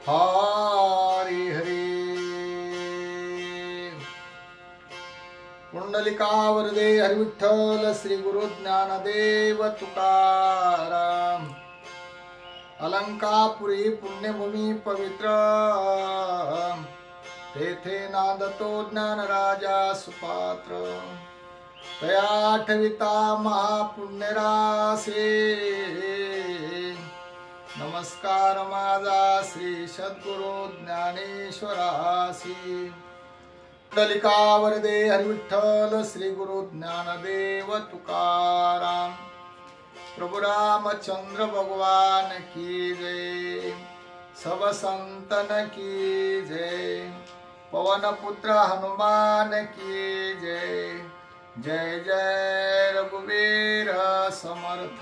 हरी हरी। पुंडलिकावरदे हरी विठ्ठल श्री गुरु ज्ञानदेव तुकाराम। अलंकापुरी पुण्यभूमी पवित्र, तेथे नांदतो ज्ञान राजा सुपात्र। तया आठविता महापुण्यरासे, नमस्कार माझा श्री सद्गुरु ज्ञानेश्वरासी। पुंडलिकावरदे हरी विठ्ठल श्री गुरु ज्ञानदेव तुकाराम। प्रभु रामचंद्र भगवान की जय, सब संतन की जय। पवन पुत्र हनुमान की जय, जय जय रघुवीर समर्थ।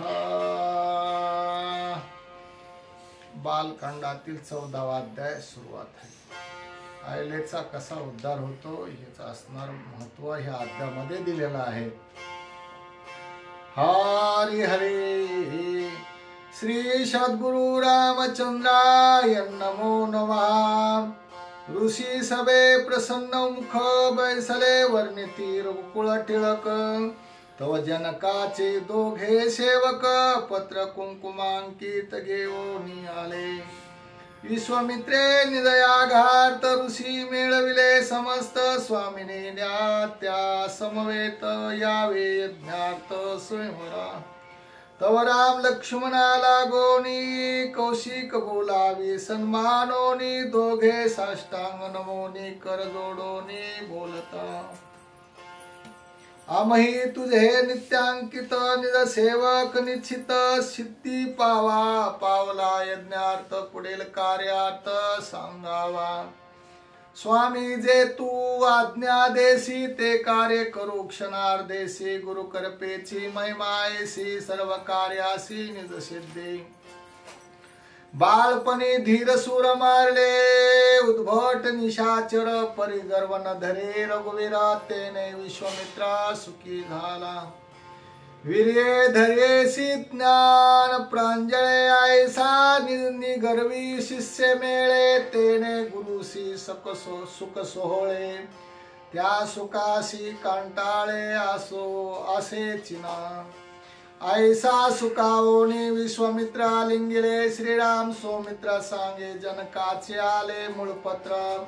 बालकांडातील 14वा अध्याय सुरुवात आहे। आयलेचा कसा उद्धार होतो याचं असणार महत्व ह्या अध्यायामध्ये दिलेलं आहे। हरी हरी। श्री सद्गुरु रामचंद्राय नमो नमः। ऋषी सभे प्रसन्न मुख, बैसले वर्णिती रघुकुळ टिळक। तव जनकाचे दोघे सेवक, पत्र कुंकुमांकित घेऊन आले। विश्वामित्रे निदयाघात, ऋषी मेळविले समस्त। स्वामिने त्या समवेत यावे यज्ञार्थ स्वयंवरा। तव राम लक्ष्मणा लागोनी, कौशिक बोलावी सन्मानोनी। दोघे साष्टांग नमोनी, कर जोडोनी बोलता। आम्ही तुझे नित्यांकित, निज सेवक निश्चित। सिद्धी पावला यज्ञार्थ, पुढील कार्यार्थ सांगावा। स्वामी जे तू आज्ञा देसी, ते कार्य करू क्षणार्धेसी। गुरु कृपेची महिमायसी, सर्व कार्यासी निज सिद्धी। बालपणी धीर सूर मारले, उद्भट निशाचर परिगर्व न धरे। रघुवीरा तेने विश्वामित्रा सुखी झाला। वीर्ये धरेसी ज्ञान प्रांजळे, ऐसा निगर्वी शिष्य मेळे। तेने गुरुसी सुख सोहळे, त्या सुखासी कंटाळे असे चिना। ऐसा सुखावोनी विश्वामित्रा लिंगिले, श्रीराम सौमित्रा सांगे। जनकाचे आले मूळपत्र,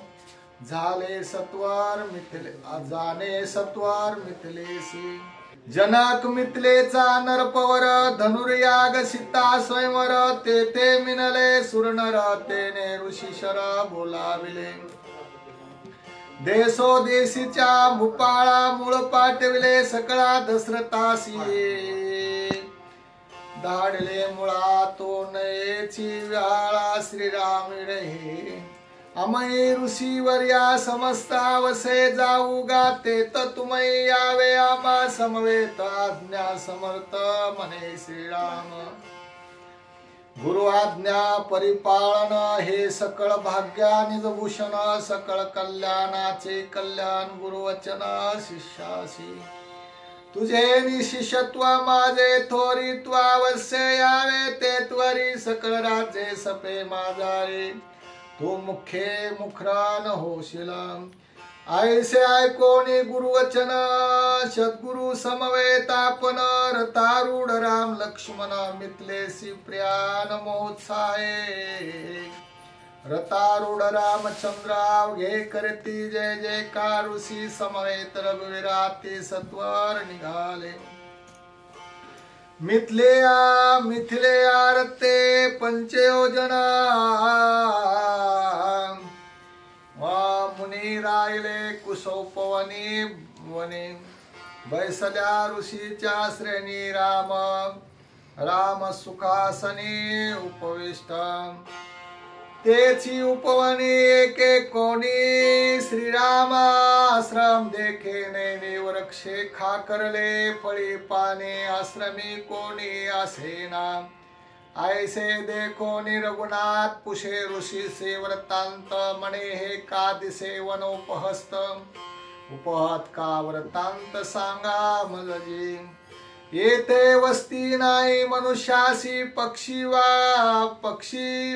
झाले सत्वार मिथिले जाणे सत्वार मिथिलेसी। जनक मिथिलेचा नरपवर, धनुर्याग सीता स्वयंवर। तेथे मिनले सुरनर, तेने ऋषीशर बोलाविले। देशोदेशीच्या भूपाळा मूळ पाठविले, सकळा दशरथासी। धाडले मुळा तो नयेची व्याळा, श्रीराम रे। अमय ऋषीवर्या समस्ता वसे जाऊ गाते। तुम्ही यावे आम्हा समवेत, आज्ञा समर्थ म्हणे श्रीराम। गुरु आज्ञा परिपालन, हे सकळ भाग्या निजभूषण। सकळ कल्याणाचे कल्याण, गुरुवचन शिष्यासी। तुझे निशिष्यत्व माझे थोरित्व, अवश्य यावे ते त्वरी। सकळ राज्ये सपे माझारे, तू मुखे मुखरान होशील। ऐसे ऐकोनी गुरुवचन, सद्गुरु समवेत आपण। रथारूढ राम लक्ष्मण, मिथिलेसी प्रिया मोत्साहे। रथारूढ रामचंद्राव घे करती जय जयकार। ऋषी समवेत रघुवीरा ते सत्वर निघाले। मिथिलेया रते पंचयोजना, मुनी राहिले कुशोपवनी वने। बैसल्या ऋषीच्या श्रेणी, राम सुखासनी उपविष्ट। तेची उपवनी एके कोणी, श्रीराम आश्रम देखे नैने। वृक्षे खाकरले फळी पाने, आश्रमी कोणी असेना। ऐसे देखोनी रघुनाथ पुषे, ऋषी से वृत्तांत म्हणे। हे का दिसे वनोपहस्त, उपहत का वृत्तांत सांगा मजजी। येथे वस्ती नाही मनुष्यासी, पक्षी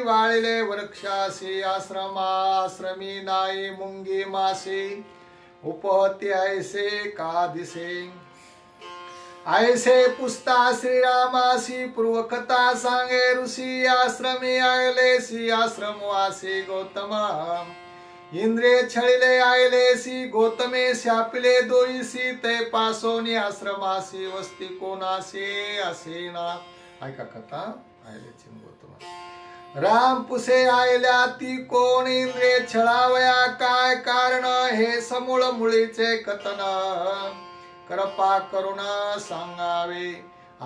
वाळले वृक्षासी, आश्रमी नाही मुंगी मासे, उपहती ऐसे का दिसे, ऐसे पुसता श्रीरामासी, पूर्वकथा सांगे ऋषी, आश्रमी आयलेसी आश्रमवासी गौतम, इंद्रिय छळिले आयलेसी गौतमे, शापिले दोईसी ते पासोनी, आश्रमासी वस्ती कोणासी असे ना. ऐका कथा. आयलेची गौतम, राम पुसे आयल्या ती कोण, इंद्रिय छळावया काय कारण, हे समूळ मुळीचे कथन, कृपा करुण सांगावे,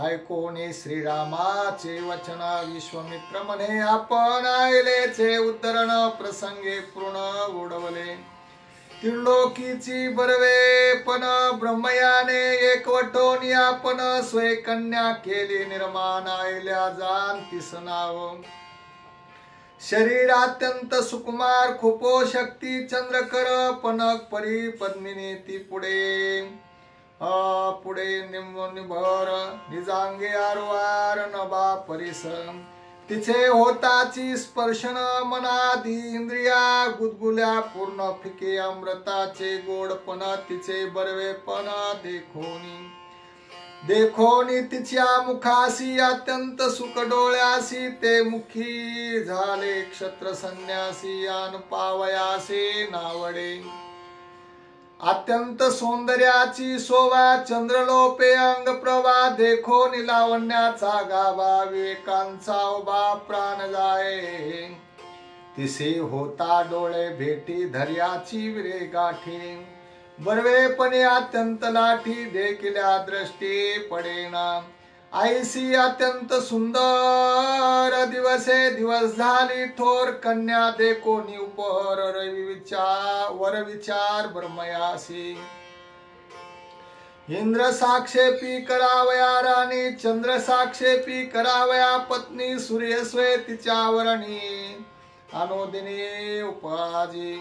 ऐकोनी श्रीरामाचे वचन, विश्वामित्र म्हणे आपण आयलेचे उद्धरण, प्रसंगे पूर्ण उडवले, त्रिलोकीची बरवे पण, ब्रह्मयाने एकवटोनी आपण, स्वय कन्या केली निर्माण, आयल्या जाणतीस नाव, शरीर अत्यंत सुकुमार, खुपो शक्ती चंद्रकर, पनक परी पद्मिनी ती पुढे निभर, निजांगे आरवार नभा परिस, तिचे होताची स्पर्शन, मनादी इंद्रिया गुदगुल्या पूर्ण, फिके अमृताचे गोडपण, तिचे बरवेपण देखोनी तिच्या मुखासी, अत्यंत सुख डोळ्यासी, ते मुखी झाले क्षत्र संन्यासी, आन पावयासे नावडे, अत्यंत सौंदर्याची शोभा, चंद्रलोपे अंग प्रभा, देखो निलावण्याचा गाभा, विवेकांचा उभा प्राण जाये, तिसे होता डोळे भेटी, धैर्याची विरे गाठी, बरवेपणे अत्यंत लाठी, देखिल्या दृष्टी पडेना, ऐसी अत्यंत सुंदर दिवसे दिवस झाली थोर, कन्या देखोनी उपहर, वर विचार ब्रह्मयासी, इंद्र साक्षेपी करावया राणी, चंद्र साक्षेपी करावया पत्नी, सूर्य स्वय तिच्या वरणी, अनुदिनी उपाजी,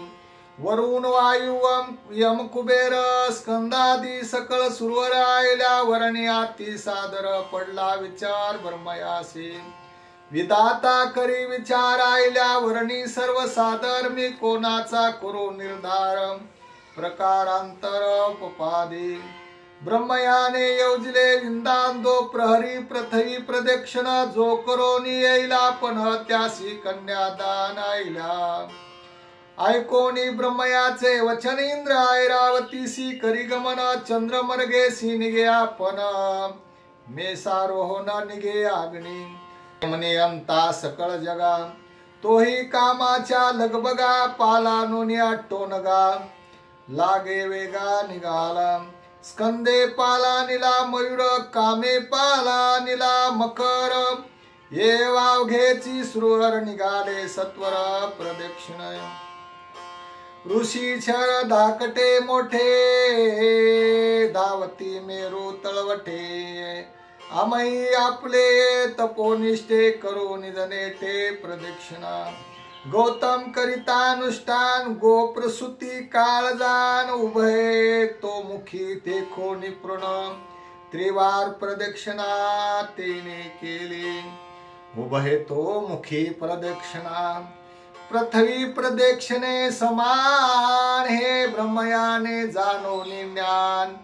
वरुण वायू यम कुबेर स्कंदादी सकळ सुरवर आयल्या वरणी, अति सादर पडला विचार ब्रह्मयासी, विधाता करी विचार आयल्या वरणी, सर्व सादर मी कोणाचा करू निर्धार, प्रकारांतर पपादी, ब्रह्मयाने योजले विंदांदो प्रहरी, पृथ्वी प्रदक्षिणा, जो करोनी येईला पण त्यासी कन्यादान आयल्या, ऐकोनी ब्रह्मयाचे वचन, इंद्र ऐरावतीसी करी गमन, चंद्रमर्गेसी निगे आपण, मेसारोहण निगे अग्नी, म्हणे अंता सकळ जगा, तोही कामाच्या लगबगा, पाला नोनिया टोनगा, लागे वेगा निघाला, स्कंदे पाला निला मयूर, कामे पाला निला मकर, ये वावघेची सुरवर निघाले सत्वर प्रदक्षिण, ऋषी छर धाकटे मोठे, धावती मेरू तळवटे, आमही आपले तपोनिष्ठे करू निजनेटे प्रदक्षिणा, गौतम करिता अनुष्ठान, गोप्रसूती काळजान, उभे तो मुखी देखो निपुण, त्रिवार प्रदक्षिणा तेने केली, उभे तो मुखी प्रदक्षिणा, पृथ्वी प्रदक्षिणे समान, हे ब्रह्मयाने जाणोनी ज्ञान,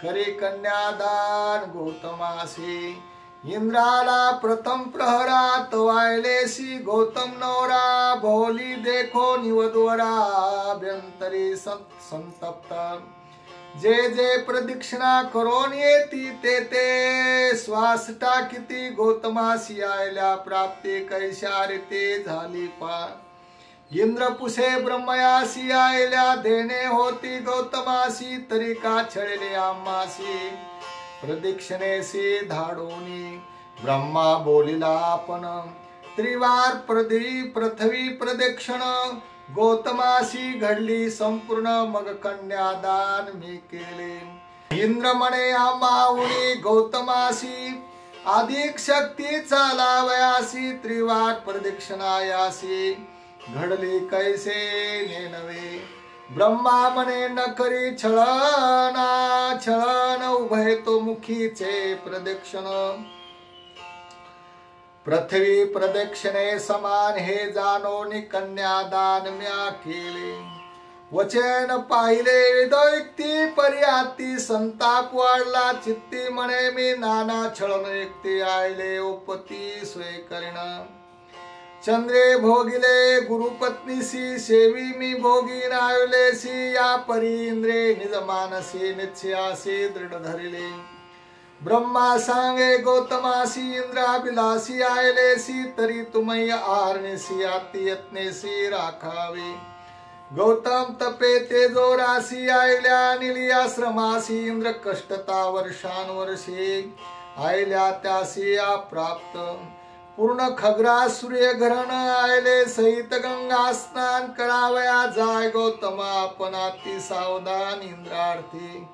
करे कन्यादान गौतमासी, इंद्राला प्रथम प्रहरात वायलेसी, गौतम नवरा भोली देखो निवदवरा, अभ्यंतरी संतप्त, जे प्रदक्षिणा करून येती ते श्वास टाकिती, गौतमासी आयल्या प्राप्ती, कैशा रीते झाली पार, इंद्र पुसे ब्रह्मयासी आयल्या, देणे होती गौतमासी, तरी का छळले आम्हासी, प्रदक्षिणेसी धाडोनी, ब्रह्मा बोलिला आपण, त्रिवार पृथ्वी प्रदक्षिण, गौतमासी घडली संपूर्ण, मग कन्यादान मी केले, इंद्र म्हणे आम्हाहुनी गौतमासी, अधिक शक्ती चालावयासी, त्रिवार प्रदक्षिणायासी, घडली कैसे नेनवे, ब्रह्मा म्हणे न करी छळना छळन उभय तो मुखीचे प्रदक्षिण पृथ्वी प्रदक्षिणे समान हे जाणोनी कन्यादान म्या केले वचन पाहिले दैक्ती पर्याती संताप वाढला चित्ती म्हणे मी नाना छळन एकते आयले उपती सोय करीण चंद्रे भोगिले गुरुपत्नीसी सेवी मी भोगी नायलेसी या परी इंद्रे निज मानसी निश्चयासी दृढ धरिले ब्रह्मा सांगे गौतमासी इंद्राभिलासी आयलेसी तरी तुम्ही आरणेसी अति यत्नेसी राखावे गौतम तपे तेजोरासी आयल्या निलियाश्रमासी इंद्र कष्टता वर्षानुवर्षे आयल्या त्यासी प्राप्त पूर्ण खगरा सूर्य ग्रहण आयले सहित गंगा स्नान करावया जाय गौतम आपण अति सावधान इंद्रार्थी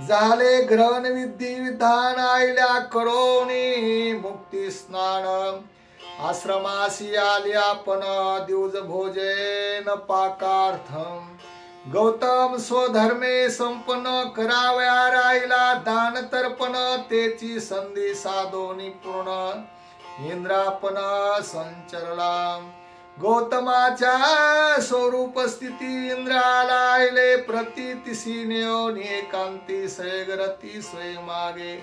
झाले ग्रहण विधी विधान आयल्या करोनी मुक्ती स्नान आश्रमासी आली आपण दिवज भोजन पाकार्थम गौतम स्वधर्मे संपन्न करावया राहिला दान तर्पण तेची संधी साधोनी पूर्ण इंद्रापन संचरला गौतमाच्या स्वरूप स्थिती इंद्राला आयले प्रतीतिसी नेओनी एकांती सैगरती स्वय मागे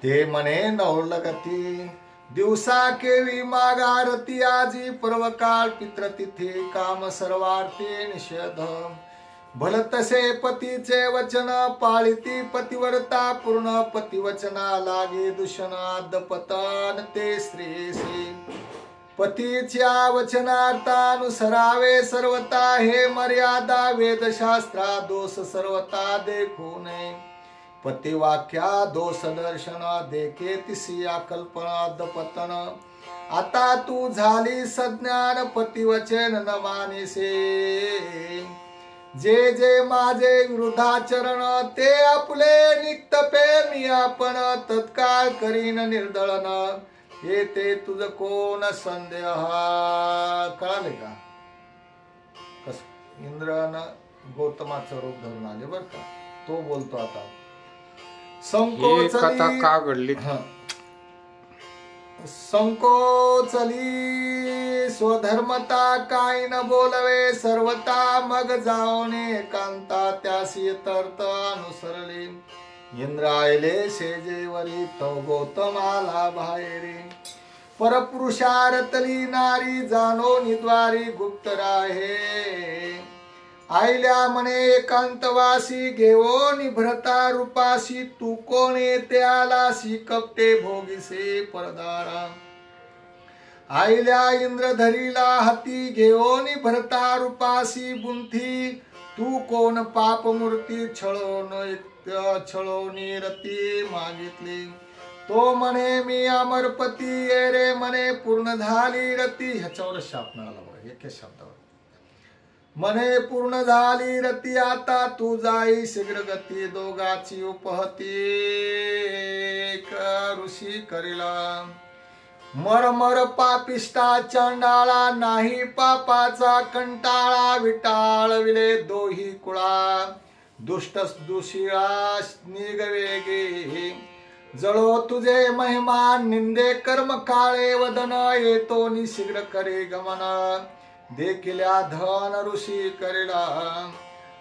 ते म्हणे नवलगती दिवसा केवी मागारती आजी पर्वकाळ पित्रतिथी काम सर्वार्थी निषेध भल तसे पतीचे वचन पाळिती पतिव्रता पूर्ण पतिवचना लागे दूषण आदपतन ते श्रेयसी पतीच्या वचनार्थानुसरावे सर्वता हे मर्यादा वेदशास्त्रा दोष सर्वता देखू नये पतिवाक्या दोष दर्शन देखे तिसिया कल्पना दपतन आता तू झाली सज्ञान पतिवचन न मानिसे जे जे माझे विरुद्धाचरण ते आपले निक्तपे मी आपण तत्काळ करीन निर्दळन येते तुझ कोण संदेह कळाले का कस इंद्रानं गौतमाचं रूप धरून आले बर का तो बोलतो आता कथा का घडली संकोचली स्वधर्मता काय न बोलवे सर्वता मग जावणे कांता त्यासी तर्त अनुसरले इंद्रायले शेजेवरी तो गौतमाला बाहेरे परपुरुषारतली नारी जाणो निद्वारी गुप्त राहे आयल्या म्हणे एकांतवासी घेवो निभ्रता रूपासी तू कोण येते आलासी कपटे भोगिसे परदारा आयल्या इंद्रधरीला हाती घेवो निभ्रता रूपासी बुंथी तू कोण पाप मूर्ती छळोनी रती मागितली तो म्हणे मी अमरपती ये रे म्हणे पूर्ण झाली रती ह्याच्यावर शाप मिळाला बघा एक शब्दावर म्हणे पूर्ण झाली रती आता तू जाई शीघ्र गती दोघाची उपहती ऋषी करिला मरमर पापिष्टा चांडाळा नाही पापाचा कंटाळा विटाळविले दोही कुळा दुष्ट दुशिळा निगवेगे जळो तुझे महिमान निंदे कर्म काळे वदन येतो नि शीघ्र करे गमन देखिल्या धन ऋषी करिला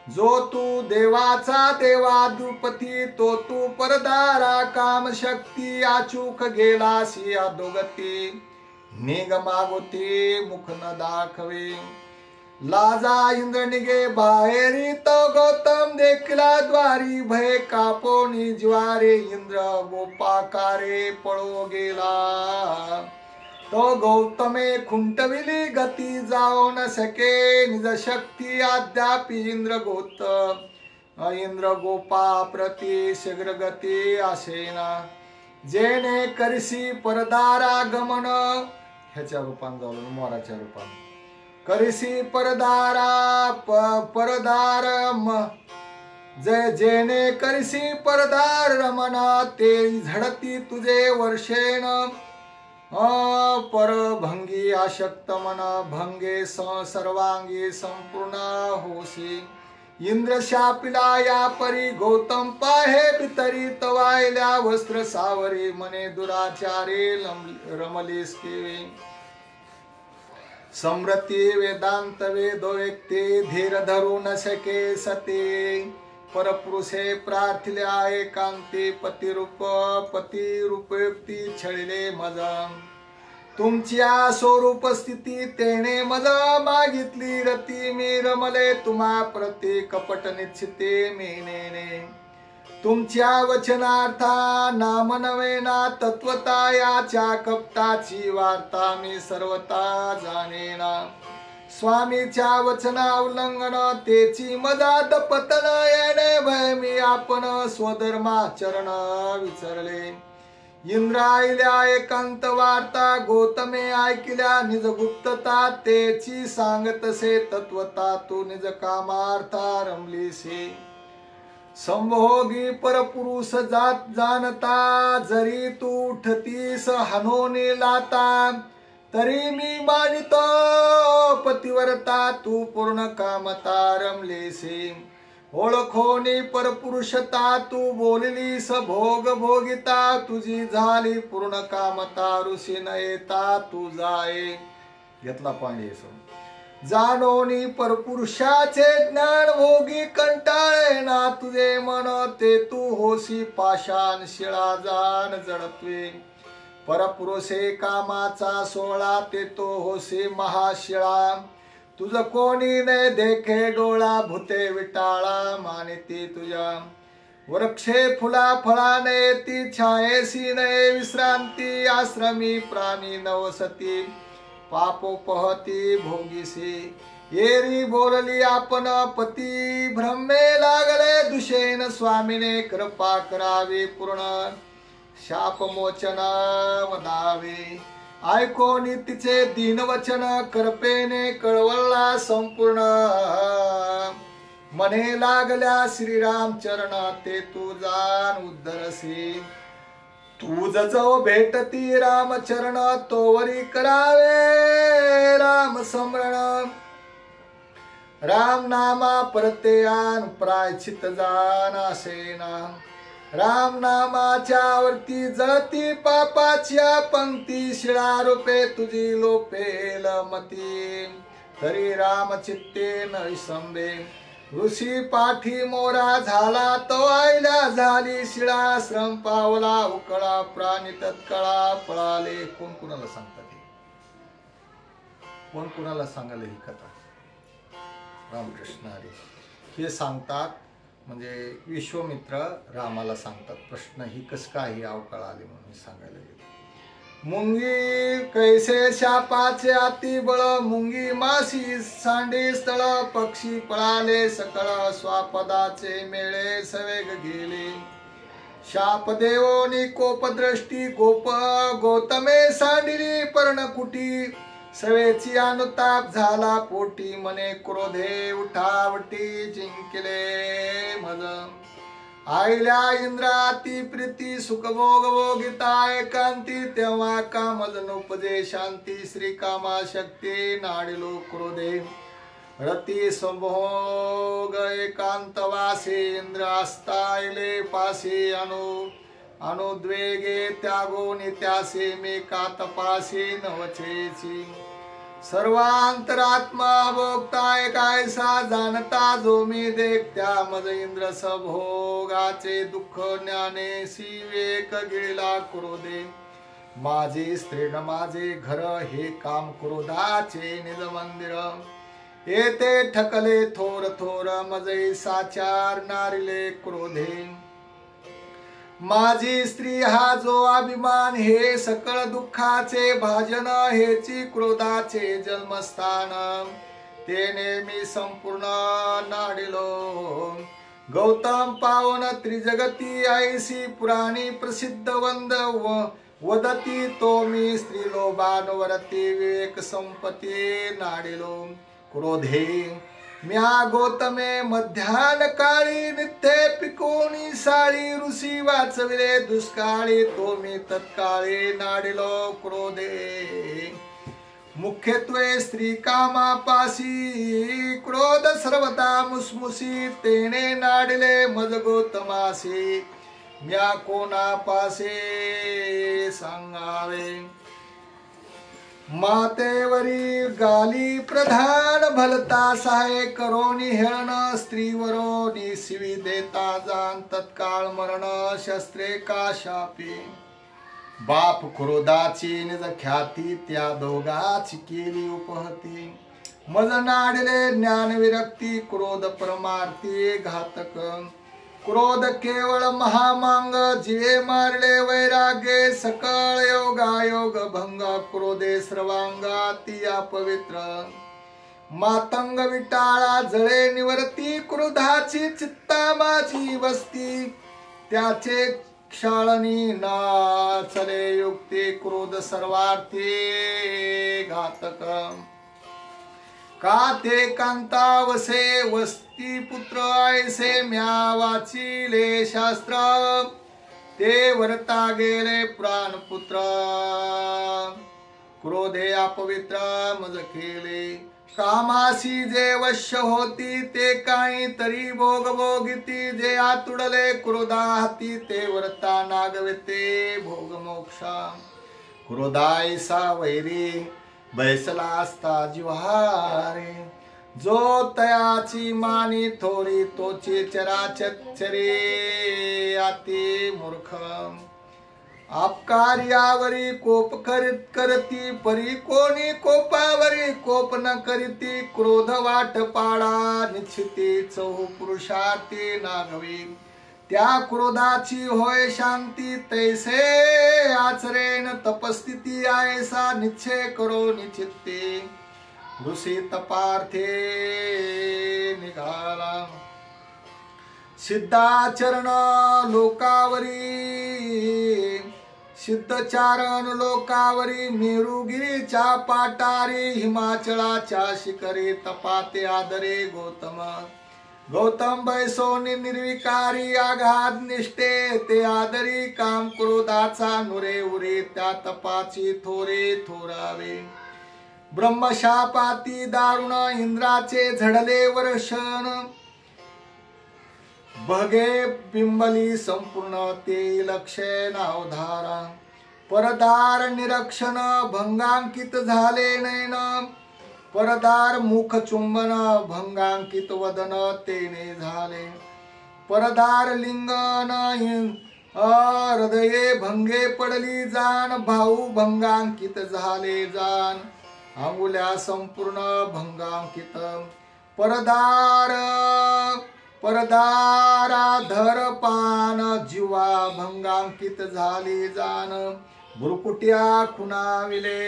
जो तू देवाचा देवा दुपती तो तू परदारा काम शक्ती अचूक गेलासी अधोगती निग मागोती मुख न दाखवे लाजा इंद्र निगे बाहेरी तो गौतम देखला द्वारी भय कापोनी ज्वारे इंद्र गोपाकारे पळो गेला तो गौतमे खुंटविली गती जाओ न सके निज शक्ती अद्यापि इंद्र गोपा प्रति शीघ्र गती आसेना जेने करसी परदारा गमन ह्याच्या रूपान जाऊन मोराच्या रूपान करसी परदारा परदार जेने करसी परदार रमन ते झडती तुझे वर्षेन परभंगी आशक्त मन भंगे सर्वांगी संपूर्ण होसी इंद्र शापिला या परी गौतम पाहे पितरी तवायल्या वस्त्र सावरी मने दुराचारी रमलीस केवे समृती वेदांत वेदो व्यक्ती धीर धरू न शके सती परपुरुषे प्रार्थिल्या एकांती पतिरूपयुक्ती छळले मज तुमच्या स्वरूप स्थिती तेने मज मागितली रती मी रमले तुम्हा प्रति कपट निश्चिते मेनेने तुमच्या वचनार्था नाम नवेना तत्वता याच्या कपटाची वार्ता मी सर्वता जाणेना स्वामीच्या वचना उल्लंघन तेची मदात पतन येणे भय मी आपण स्वधर्माचरण विसरले इंद्रायल्या एकांत वार्ता गौतमे ऐकल्या निज गुप्तता तेची सांगतसे तत्वता तू निज कामार्था रमलीसे संभोगी परपुरुष जात जाणता जरी तू उठतीस हनोनी लाता तरी मी मानितो पतिव्रता तू पूर्ण कामता रमलेसे ओळखोनी परपुरुषता तू बोललीस भोग भोगिता तुझी झाली पूर्ण कामता ऋषी न येता तू जाये घेतला पाणी जाणोनी परपुरुषाचे ज्ञान भोगी कंटाळे ना तुझे मन ते तू होसी पाषाण शिळा जाण जडत्वे परपुरुषे कामाचा सोळा ते तो होसी महाशिळा तुझ कोणी ने देखे डोळा भूते विटाळा मानिती तुझ्या वृक्षे फुला फळाने ती छायेसी नये विश्रांती आश्रमी प्राणी नवसती पापोपहती भोगीसी येरी बोलली आपण पती भ्रमे लागले दुषेन स्वामीने कृपा करावी पूर्ण शापमोचन वदावे ऐकोनी तिचे दीनवचन कृपेने कळवळला संपूर्ण मने लागल्या श्रीराम चरण ते तू जाण उद्धरसी तू जजो भेटती रामचरण तोवरी करावे राम स्मरण राम नामा परतेयान प्रायचित जानासेना राम नामाच्या वरती जळती पापाच्या पंक्ती शिळा रूपे तुझी लोपेल मती तरी राम चित्ते न विसंबे ऋषी पाठी मोरा झाला तो आईला झाली शिळा श्रम पावला उकळा प्राणी तत्काळा पळाले कोण कुणाला सांगतात कोण कुणाला सांगायला ही कथा रामकृष्ण हरी हे सांगतात म्हणजे विश्वामित्र रामाला सांगतात प्रश्न ही कस काय अवकाळ आले म्हणून सांगायला गेले मुंगी कैसे शापाचे अति बळ मुंगी मासी सांडी स्थळ पक्षी पळाले सकळ स्वापदाचे मेळे सवेग गेले शाप देवोनी कोपदृष्टी गोप गौतमे सांडिली पर्णकुटी सवेची अनुताप झाला पोटी मने क्रोधे उठावटी जिंकले मज आईल्या इंद्राती प्रीती सुखभोग भोगिता एकांती तेव्हा कामज नुपजे शांती श्री कामा शक्ती नाडिलो क्रोधे रती संभोग एकांत वासे इंद्र अस्तायले पासे अनुद्वेगे त्यागो नित्यासे मे का तपासे नवचेची सर्वांतरात्मा भोगताय कायसा जाणता जो मी देखत्या मज इंद्र सभोगाचे दुःख ज्ञाने शिवेक गिळला क्रोधे माझे स्त्रीण माझे घर हे काम क्रोधाचे निज मंदिर येते ठकले थोर थोर मजे साचार नारिले क्रोधे माझी स्त्री हा जो अभिमान हे सकळ दुःखाचे भाजन हेची क्रोधाचे जन्मस्थान तेने मी संपूर्ण नाडिलो गौतम पावन त्रिजगती ऐसी पुराणी प्रसिद्ध वदती तो मी स्त्रीलोभानवरती विवेक संपत्ती नाडिलो क्रोधे म्या गौतमे मध्यान काळी नित्ये पिकोनी साळी ऋषी वाचविले दुष्काळी तो मी तत्काळी नाडिलो क्रोधे मुख्यत्वे स्त्री कामापासी क्रोध सर्वता मुसमुसी तेने नाडले मज गौतमासी म्या कोणापासे सांगावे मातेवरी गाली प्रधान भलता सहाय करोनी हेळण स्त्रीवरोनी शिवी देता जाण तत्काळ मरण शस्त्रे का शापी बाप क्रोधाची निज ख्याती त्या दोघाची केली उपहती मज नाडले ज्ञान विरक्ती क्रोध परमार्थी घातक क्रोध केवळ महामांग जिवे मारले वैराग्ये सकळ योगायोग भंग क्रोधे सर्वांगा ती अपवित्र मातंग विटाळा जळे निवर्ती क्रोधाची चित्ता माझी वस्ती त्याचे क्षाळणी नाचले युक्ती क्रोध सर्वार्थी घातक का ते कांता वसे वस्ती पुत्र ऐसे म्या वाचिले शास्त्र ते वरता गेले प्राणपुत्र क्रोधे अपवित्र मज केले कामासी जे वश्य होती ते काही तरी भोग भोगिती जे आतुडले क्रोधाती ते वरता नागविते भोग मोक्षा क्रोधायसा वैरी बैसला असता जिव्हारे जो तयाची मानी थोडी तोची चराचरे अति मूर्ख अपकार्यावरी कोप करती परी कोणी कोपावरी कोप न करीती क्रोध वाट पाडा निश्चिती चौ पुरुषार्थी नागवी त्या क्रोधाची होय शांती तैसे आचरेन तपस्थिती आयसा निश्चय करो निचित्ते ऋषी तपार्थे निघाला सिद्धाचरण लोकावरी सिद्धचारण लोकावरी मेरुगिरीच्या पाटारी हिमाचळाच्या शिखरी तपाते आदरे गौतम बैसोनी निर्विकारी आघात निष्ठे ते आदरी काम क्रोधाचा नुरे उरे त्या तपाची थोरे थोरावे ब्रह्मशापाती दारुण इंद्राचे झडले वर्षण भगे बिंबली संपूर्ण ते लक्षे नावधारा परदार निरक्षण भंगांकित झाले नयन परदार मुख चुंबन भंगांकित वदन तेने झाले परदार लिंगन हृदये भंगे पडली जाण भाऊ भंगांकित झाले जाण अंगुल्या संपूर्ण भंगांकित परदाराधर पान जीवा भंगांकित झाली जाण भ्रुकुट्या खुणाविले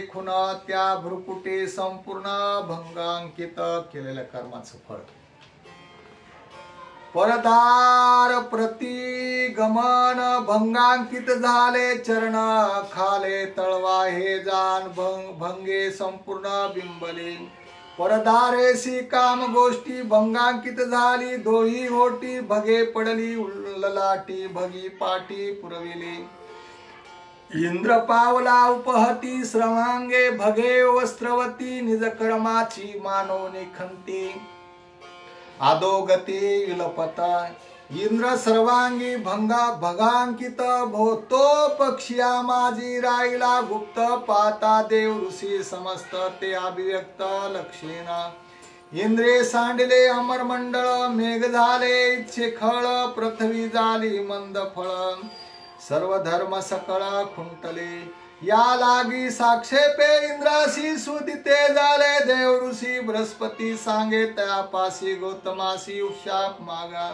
खुन त्या भ्रुकुटी संपूर्ण भंगांकित केलेल्या कर्माचं फळ परदार प्रतिगमन भंगांकित झाले चरण खाले तळवा हे जाण भंगे संपूर्ण बिंबले परदारेसी काम गोष्टी भंगांकित झाली दोही होटी भगे पडली ललाटी भगी पाटी पुरविली इंद्र पावला उपहती श्रमांगे भगे वस्त्रवती निज कर्माची मानवनी खंती अधोगती विलपता इंद्र सर्वांगी भगांकित भोतो पक्षिया माझी राहिला गुप्त पाता देव ऋषी समस्त ते अभिव्यक्त लक्षेना इंद्रे सांडले अमर मंडळ मेघ झाले इच्छे खळ पृथ्वी झाली मंद फळ सर्व धर्म सकळ खुंटले या लागी साक्षेपे इंद्रासी सुदिते झाले देव ऋषी बृहस्पती सांगे त्यापासी गौतमासी उपशाप मागा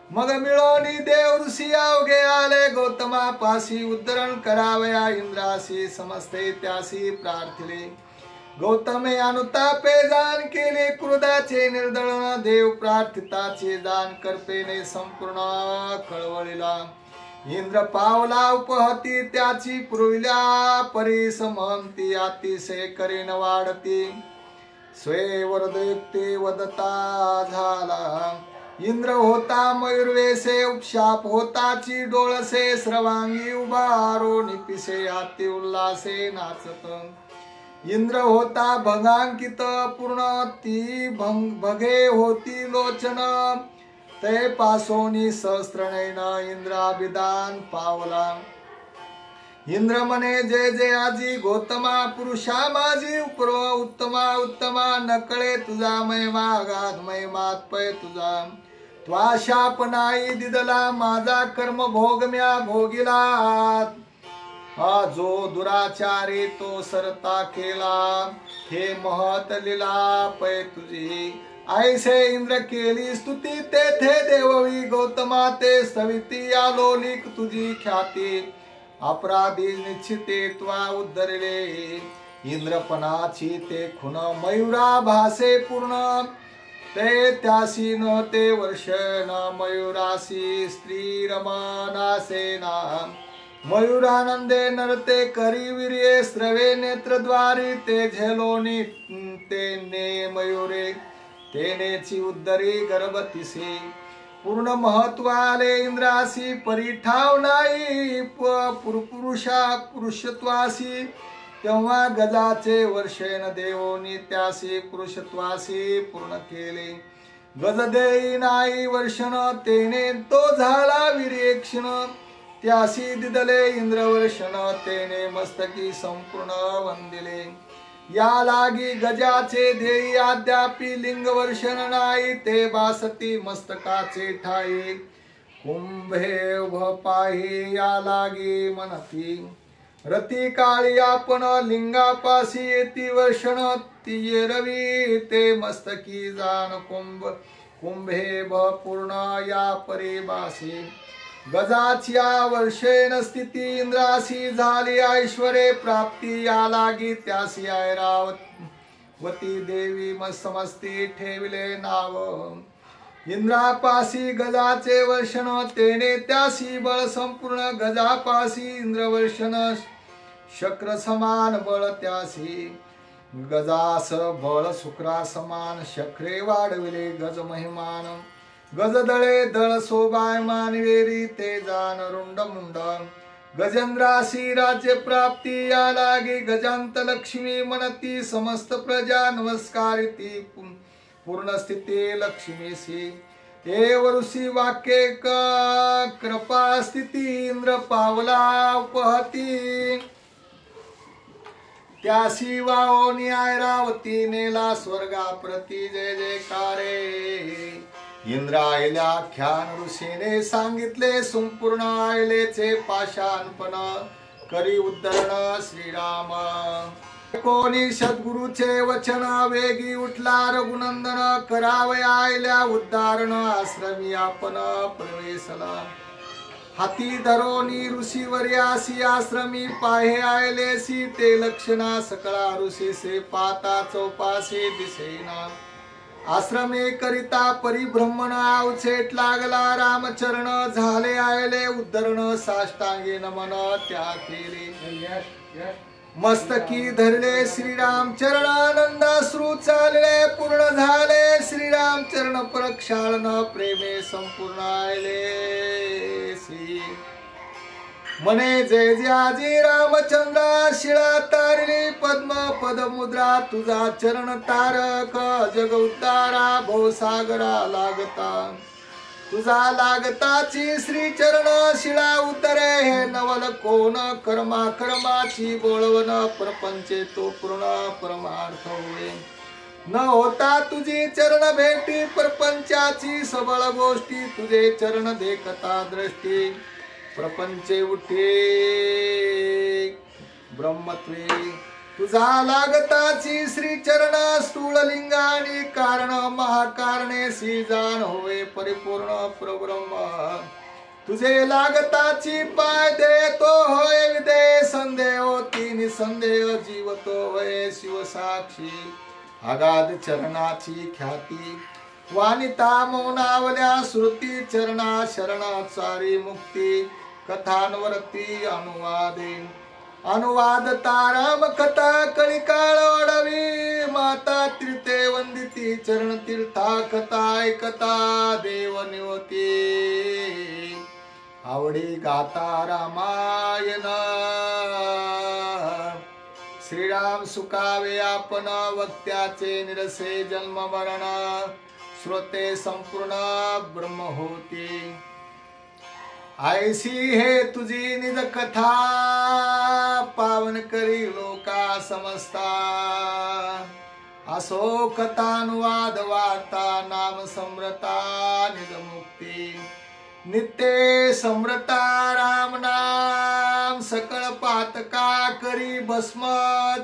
मग मिळोनी देव ऋषी अवघे आले गौतमापासी उद्धरण करावया इंद्रासी समस्ते त्यासी प्रार्थिले गौतमे अनुतापे दान केले क्रोधाचे निर्दळन देव प्रार्थिताचे दान करपेने संपूर्ण कळवळीला इंद्र पावला उपहती त्याची पुरविल्या परिसमंती अतिशय करीन वाढती स्वे वरदयुक्ती वदता झाला इंद्र होता मयूरवेसे उपशाप होताची डोळसे सर्वांगी उभारो निपिसे हाती उल्लासे नाचत इंद्र होता भगांकित पूर्ण ती भगे होती लोचन ते पासोनी सहस्त्रनयन इंद्राभिधान पावला इंद्र म्हणे जय जय आजी गौतमा पुरुषा माझी उत्तमा उत्तमा नकळे तुझा महिमा गाध महिमात्पय तुझा त्वा शाप नाही दिदला माझा कर्म भोग म्या भोगिला हा जो दुराचारी तो सरता केला हे महत लीला पै तुझी ऐसे इंद्र केली स्तुती तेथे देववी गौतमा ते सविती आलोलिक तुझी ख्याती अपराधी निश्चिते त्वा उद्धरले इंद्रपणाची ते खुन मयुरा भासे पूर्ण ते त्यासी न ते वर्ष न मयुरासी स्त्री रमानासेना मयुरानंदे नरते करी वीर्ये स्रवे नेत्रद्वारी ते झेलोनी तेने मयुरे तेनेची उद्धरी गर्भतीसी पूर्ण महत्वाले इंद्रासी परिठाव नाही पुरुषत्वासी तेव्हा गजाचे वर्षेन देवोनी त्यासी पुरुषत्वासी पूर्ण केले गज देई नाही वर्षण तेने तो झाला वीर्यक्षण त्यासी दिदले इंद्रवर्षण तेने मस्तकी संपूर्ण वंदिले या लागी गजाचे ध्येयी अद्यापि लिंग वर्षण नाही ते बासती मस्तकाचे ठाई कुंभे उभ पाही या लागी मनती रती काळी आपण लिंगापासी येती वर्षण ती रवी ते मस्तकी जाण कुंभे पूर्ण या परिबासी गजाच्या वर्षेन स्थिती इंद्रासी झाली ऐश्वरे प्राप्ती या लागी त्यासी ऐरावती देवी समस्ती ठेविले नाव इंद्रापासी गजाचे वर्षण तेने त्यासी बळ संपूर्ण गजापासी इंद्रवर्षण शक्र समान बळ त्यासी गजास बळ शुक्रा समान शक्रे वाढविले गज महिमान गजदळे दळ सोबाय मानवेरी ते जान रुंड मुंड गजेंद्रासी राज्य प्राप्ती या लागी गजांत लक्ष्मी मनती समस्त प्रजा नमस्कारिती पूर्ण स्थिती लक्ष्मीसी हे वरुसी वाक्ये कृपा स्थिती इंद्र पावला उपहती त्यासी वाओनी ऐरावती नेला स्वर्गा प्रती जय जयकारे इंद्रायल्याख्यान ऋषीने सांगितले संपूर्ण आयलेचे पाषाणपण करी उद्धरण श्रीराम कोणी सद्गुरूचे वचन वेगी उठला रघुनंदन करावया आयल्या उद्धारण आश्रमी आपण प्रवेशला हाती धरोनी ऋषीवर्यासी आश्रमी पाहे आयलेसी ते लक्षणा सकळा ऋषीसे पाता चौपासी दिसेना आश्रमे करिता परिभ्रमण अवचेट लागला रामचरण झाले आयले उद्धरण साष्टांगे नमन त्या केले मस्तकी धरले श्रीराम चरण आनंदाश्रू चालले पूर्ण झाले श्रीराम चरण प्रक्षालन प्रेमे संपूर्ण आयले श्री मने जय जयाजी रामचंद्रा शिळा तारिली पद्म पद मुद्रा तुझा चरण तारक जग उद्धारा भवसागरा लागता तुझा लागताची श्री चरण शिळा उतरे हे नवल कोण कर्मा कर्माची बोळवण प्रपंचे तो पूर्ण परमार्थ होय न होता तुझी चरण भेटी प्रपंचाची सबळ गोष्टी तुझे चरण देखता दृष्टी प्रपंचे उठे ब्रह्मत्वे तुझा लागताची श्री चरण स्थूल लिंगानी कारण महाकारणे सी जाण होय परिपूर्ण प्रब्रह्म तुझे लागताची पाय देतो होय विदे संदेह तीन संदेह जीवतो होय शिवसाक्षी आगाध चरणाची ख्याती वानिता मौनावल्या श्रुती चरणा शरणाचारी मुक्ती कथानवरती अनुवादे अनुवाद ताराम कथा कळिकाळ ओढवी माता तीर्थे वंदिती चरण तीर्था कथा ऐकता देव निवती आवडी गाता रामायण श्रीराम सुखावे आपण वक्त्याचे निरसे जन्म मरण श्रोते संपूर्ण ब्रह्म होती ऐसी हे तुझी निज कथा पावन करी लोका समजता असो कथानुवाद वार्ता नाम समृता निज मुक्ती नित्य समृता राम नाम सकळ पातका करी भस्म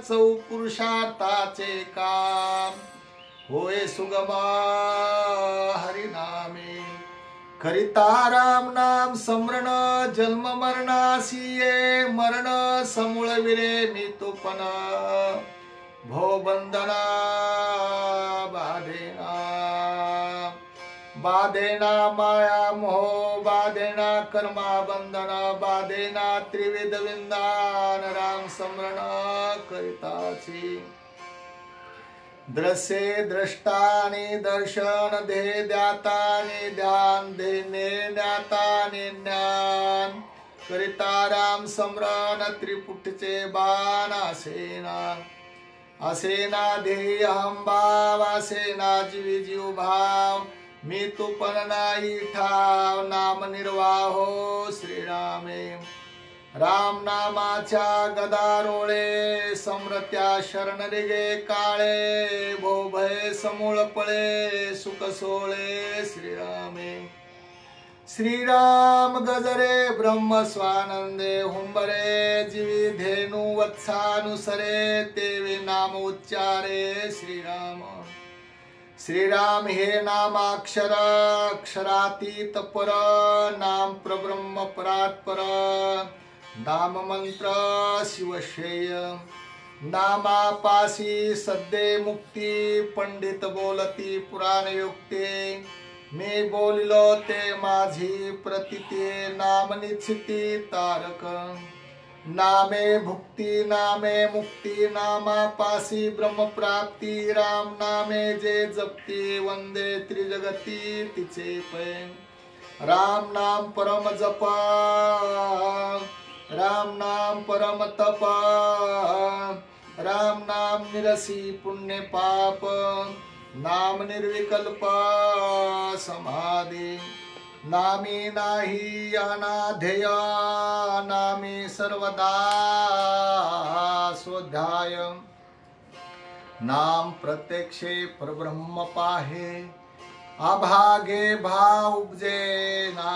चौ पुरुषार्थाचे काम होय सुगम हरिनामे करिता राम नाम समरण जन्म मरणासी ये मरण समूळ विरे मी तुपन भो बंधना बाधेना माया मोह बाधेना कर्मा बंधना बाधेना त्रिविध विंदान राम समरण करिताची दृश्ये द्रष्टाने दर्शन दे द्याताने ध्यान देणे ज्ञाताने ज्ञान करिता राम समरण त्रिपुटचे बाण असेना ध्येय भाव असेना जीवी जीव भाव मी तू पण नाही ठाव नाम निर्वाहो श्रीरामे राम नामाच्या गदारोळे समरत्या शरण रिगे काळे भो भय समूळ पळे सुख सोळे श्रीरामे श्रीराम गजरे ब्रह्म स्वानंदे हुंबरे जीवी धेनु वत्सानुसरे तेवे नाम उच्चारे श्रीराम श्रीराम हे नामाक्षर अक्षरातीत पर नाम प्रब्रह्म परात्पर नाम मंत्र शिवश्रेय नामापासी सद्ये मुक्ती पंडित बोलती पुराण युक्ते मी बोलिलो ते माझी प्रतीती नाम निश्चिती तारक नामे भुक्ती नामे मुक्ती नामापासी ब्रह्म प्राप्ती राम नामे जे जपती वंदे त्रिजगती तिचे पै राम नाम परम जपा राम नाम परम तप राम नाम निरसी पुण्य पाप नाम निर्विकल्प समाधी नामी नाही अनाध्यय नामी सर्वदा स्वाध्याय नाम प्रत्यक्षे परब्रह्म पाहे अभागे भाव उपजेना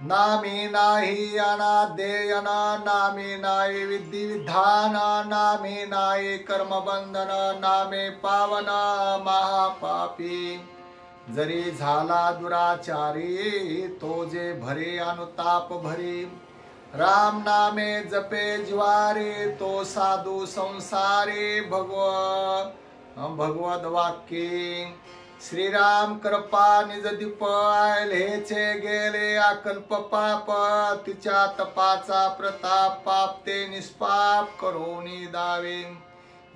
नामी नाही अनादेयना नामी नाही विधी विधान नामी नाही कर्मबंधन नामे पावन महापापी जरी झाला दुराचारी तो जे भरे अनुताप भरी राम नामे जपे ज्वारी तो साधू संसारी भगवद वाक्ये श्रीराम कृपा निज दीप आयलेचे गेले अकल्प पाप तिच्या तपाचा प्रताप पाप ते निष्पाप करोनी दावे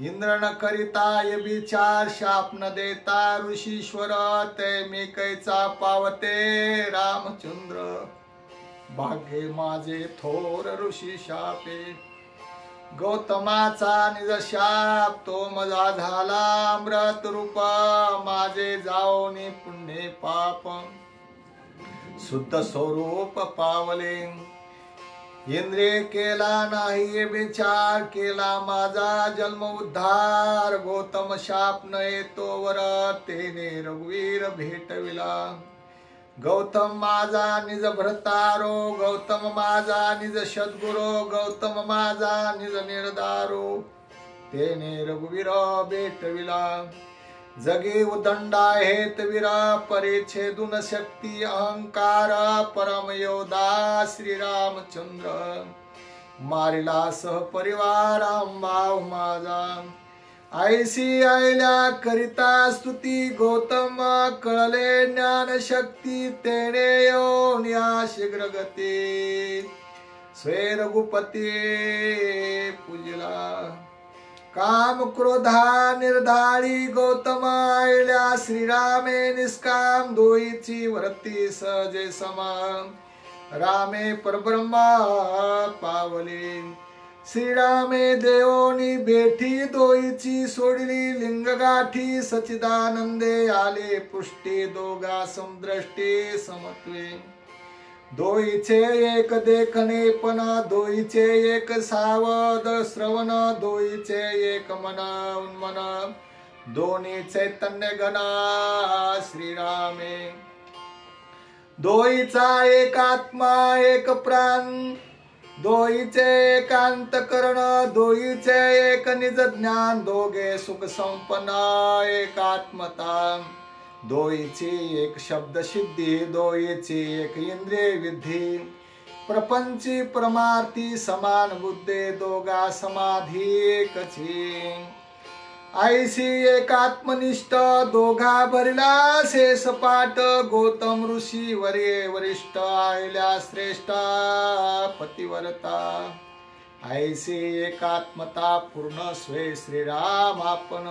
इंद्र न करिता ये विचार शाप न देता ऋषीश्वर ते मी कैचा पावते रामचंद्र भाग्ये माझे थोर ऋषी शापे गौतमाचा निज शाप तो मजा झाला अमृत रूप माझे जाओनी पुण्य पाप शुद्ध स्वरूप पावले इंद्रिय केला नाही विचार केला माझा जन्म उद्धार गौतम शाप न येतोवर तेने रघुवीर भेटविला गौतम माझा निज भ्रतारो गौतम माझा निज सद्गुरो गौतम माझा निज निर्धारो तेने रघुवीर भेटविला जगे उदंडा हेत वीरा परिच्छेदुन शक्ती अहंकार परम योधा श्री रामचंद्र मारिला सह परिवार अंबाव माझा ऐसी आयल्या करिता स्तुती गौतम कळले ज्ञान शक्ती तेने योन्या शीघ्र गती स्वे रघुपती पूजिला। काम क्रोधा निर्धारी गौतम आयल्या श्रीरामे निष्काम दोईची वरती सहजे समान। रामे परब्रह्मा पावले श्रीरामे देवोनी भेटी दोईची सोडली लिंग गाठी सचिदानंदे आले पुष्टी दोघा समदृष्टी समत्वे। दोईचे एक देखणे पण दोईचे एक सावध श्रवण दोईचे एक मन उन्मन दोन्ही चैतन्य गणा श्रीरामे। दोईचा एक आत्मा एक प्राण दोईचे एक अंतकरण दोईचे एक निज ज्ञान दोघे सुख संपन्न एक आत्मता। दोईची एक शब्द सिद्धी दोईची एक इंद्रिय विद्धी प्रपंची परमार्थी समान बुद्धे दोघा समाधी एकची। ऐशी एक आत्मनिष्ठ दोघा भरला शेष पाठ गौतम ऋषी वरे वरिष्ठ आयल्या श्रेष्ठ पतिव्रता। ऐशी एक आत्मता पूर्ण स्वे श्रीराम आपण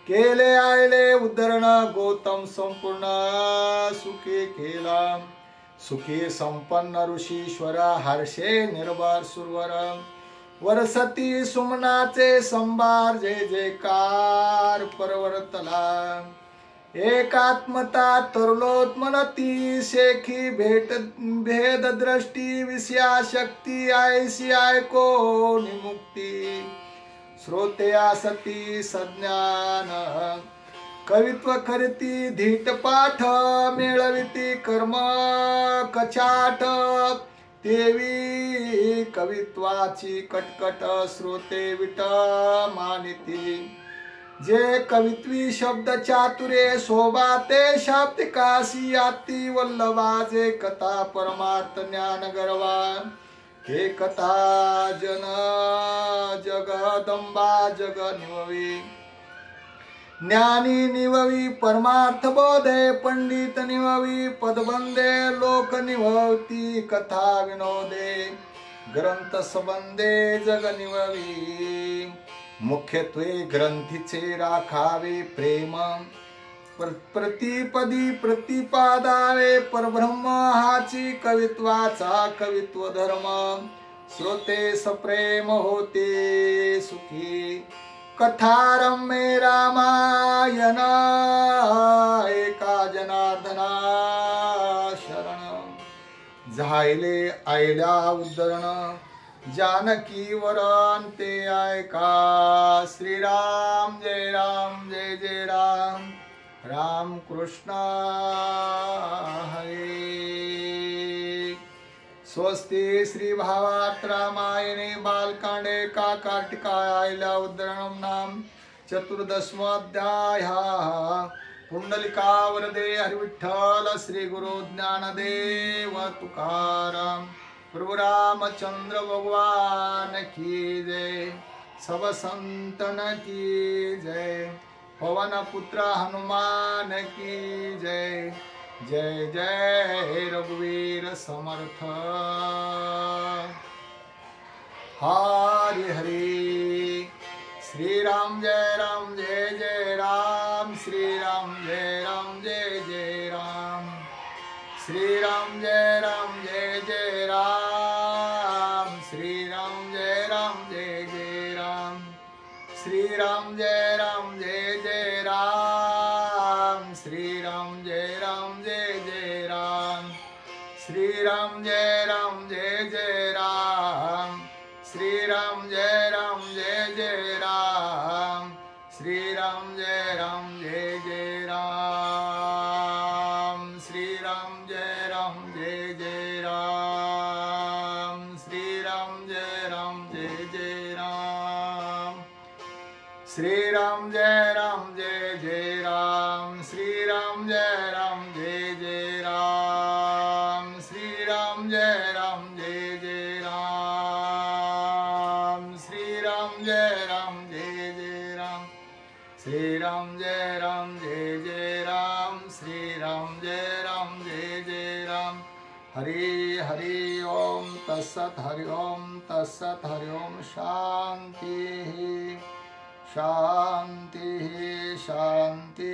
केले आयले उद्धरण गौतम संपूर्ण सुखी केला। सुखी संपन्न ऋषीश्वर हर्षे निर्भर सुरवर वरसती सुमनाचे संभार जय जयकार परवर्तला। एकात्मता तरलोत्मनती शेखी भेद दृष्टी विषया शक्ती ऐशी ऐको निमुक्ती। श्रोत्या सती सज्ञान कवित्व करीती धीट पाठ मेळविती कर्म कचाट देवी कवित्वाची कटकट श्रोते विट मानिती। जे कवित्वी शब्द चातुरे शोभा ते शाब्दिकासी आती वल्लभा जे कथा परमार्थ ज्ञान गर्वा। हे कथा जन जगदंबा जग निववी ज्ञानी निववी परमार्थ बोधे पंडित निववी पदबंदे लोक निवती कथा विनोदे ग्रंथ संबंधे जग निववी। मुख्यत्वे ग्रंथीचे राखावे प्रेम प्रतिपदी प्रतिपादावे परब्रह्म हाची कवित्वाचा कवित्व धर्म। श्रोते सप्रेम होते सुखी कथारम्ये रामायण एका जनार्दना शरण। झायले आयल्या उद्धरण जानकी वरण ते ऐका। श्रीराम जय जय राम राम कृष्ण हरे। स्वस्ति श्री भावार्थ रामायणे बालकांडे का कार्तिकायला उद्धरणं नाम चतुर्दशमोऽध्यायः। पुंडलिकावरदे हरिविठ्ठल श्री गुरु ज्ञानदेव तुकाराम प्रभु रामचंद्र भगवान की जय। सब संतन की जय। पवन पुत्र हनुमान की जय। जय जय रघुवीर समर्थ। हरि हरि श्री राम जय जय राम। श्री राम जय जय राम। श्री राम जय जय राम। श्री राम जय जय राम। श्री राम जय जय राम। श्री राम जय जय राम। श्री राम जय जय राम। श्री राम जय जय राम। श्री राम जय जय राम। श्री राम जय जय राम। श्री राम जय जय राम। श्री राम जय जय राम। श्री राम जय जय राम। श्री राम जय जय राम। श्री राम जय जय राम। श्री राम जय जय राम। श्री राम जय जय राम। हरि हरि ओम तत्सत हरि ओम तत्सत हरि ओम शांति शांति शांति